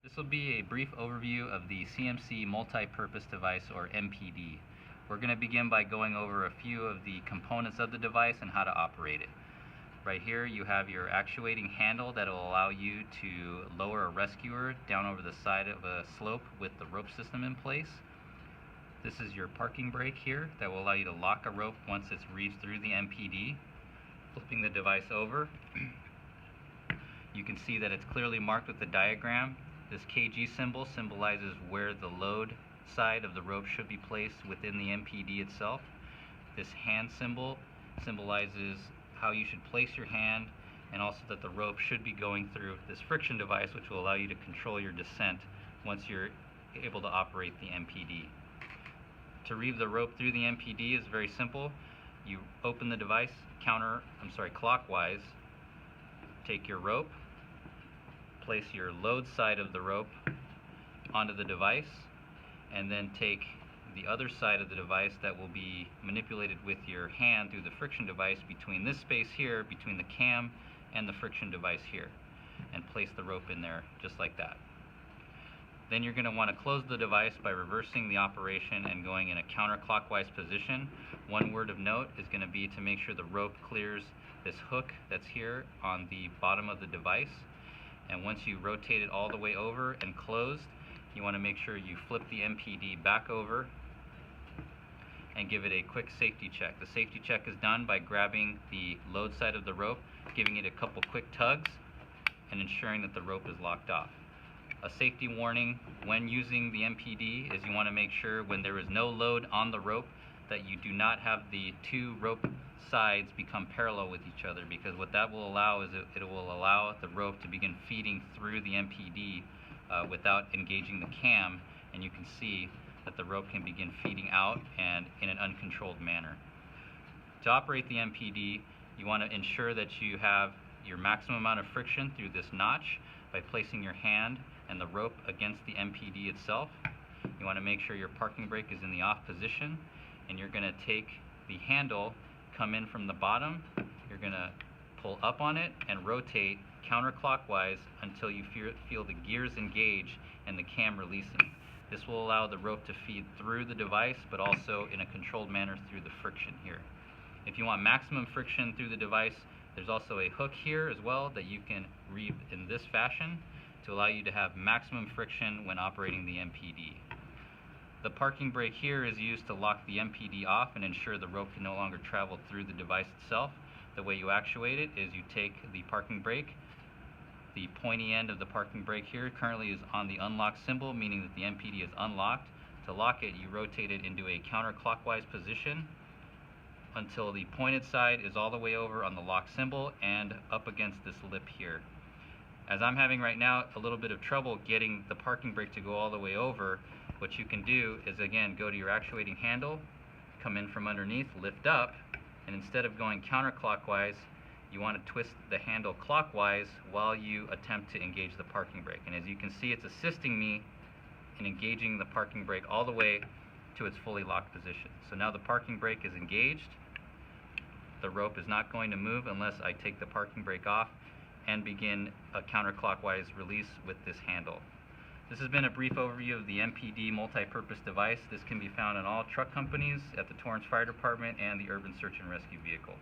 This will be a brief overview of the CMC Multi-Purpose Device, or MPD. We're going to begin by going over a few of the components of the device and how to operate it. Right here you have your actuating handle that will allow you to lower a rescuer down over the side of a slope with the rope system in place. This is your parking brake here that will allow you to lock a rope once it's reached through the MPD. Flipping the device over, you can see that it's clearly marked with the diagram. This KG symbol symbolizes where the load side of the rope should be placed within the MPD itself. This hand symbol symbolizes how you should place your hand, and also that the rope should be going through this friction device, which will allow you to control your descent once you're able to operate the MPD. To reeve the rope through the MPD is very simple. You open the device clockwise, take your rope, place your load side of the rope onto the device, and then take the other side of the device that will be manipulated with your hand through the friction device between this space here, between the cam and the friction device here, and place the rope in there just like that. Then you're going to want to close the device by reversing the operation and going in a counterclockwise position. One word of note is going to be to make sure the rope clears this hook that's here on the bottom of the device. And once you rotate it all the way over and closed, you want to make sure you flip the MPD back over and give it a quick safety check. The safety check is done by grabbing the load side of the rope, giving it a couple quick tugs, and ensuring that the rope is locked off. A safety warning when using the MPD is you want to make sure when there is no load on the rope that you do not have the two rope sides become parallel with each other, because what that will allow is it will allow the rope to begin feeding through the MPD without engaging the cam, and you can see that the rope can begin feeding out and in an uncontrolled manner. To operate the MPD, you want to ensure that you have your maximum amount of friction through this notch by placing your hand and the rope against the MPD itself. You want to make sure your parking brake is in the off position, and you're going to take the handle, come in from the bottom, you're going to pull up on it and rotate counterclockwise until you feel the gears engage and the cam releasing. This will allow the rope to feed through the device, but also in a controlled manner through the friction here. If you want maximum friction through the device, there's also a hook here as well that you can reeve in this fashion to allow you to have maximum friction when operating the MPD. The parking brake here is used to lock the MPD off and ensure the rope can no longer travel through the device itself. The way you actuate it is you take the parking brake, the pointy end of the parking brake here currently is on the unlock symbol, meaning that the MPD is unlocked. To lock it, you rotate it into a counterclockwise position until the pointed side is all the way over on the lock symbol and up against this lip here. As I'm having right now a little bit of trouble getting the parking brake to go all the way over, what you can do is again go to your actuating handle, come in from underneath, lift up, and instead of going counterclockwise, you want to twist the handle clockwise while you attempt to engage the parking brake. And as you can see, it's assisting me in engaging the parking brake all the way to its fully locked position. So now the parking brake is engaged. The rope is not going to move unless I take the parking brake off and begin a counterclockwise release with this handle. This has been a brief overview of the MPD multi-purpose device. This can be found in all truck companies, at the Torrance Fire Department, and the Urban Search and Rescue Vehicle.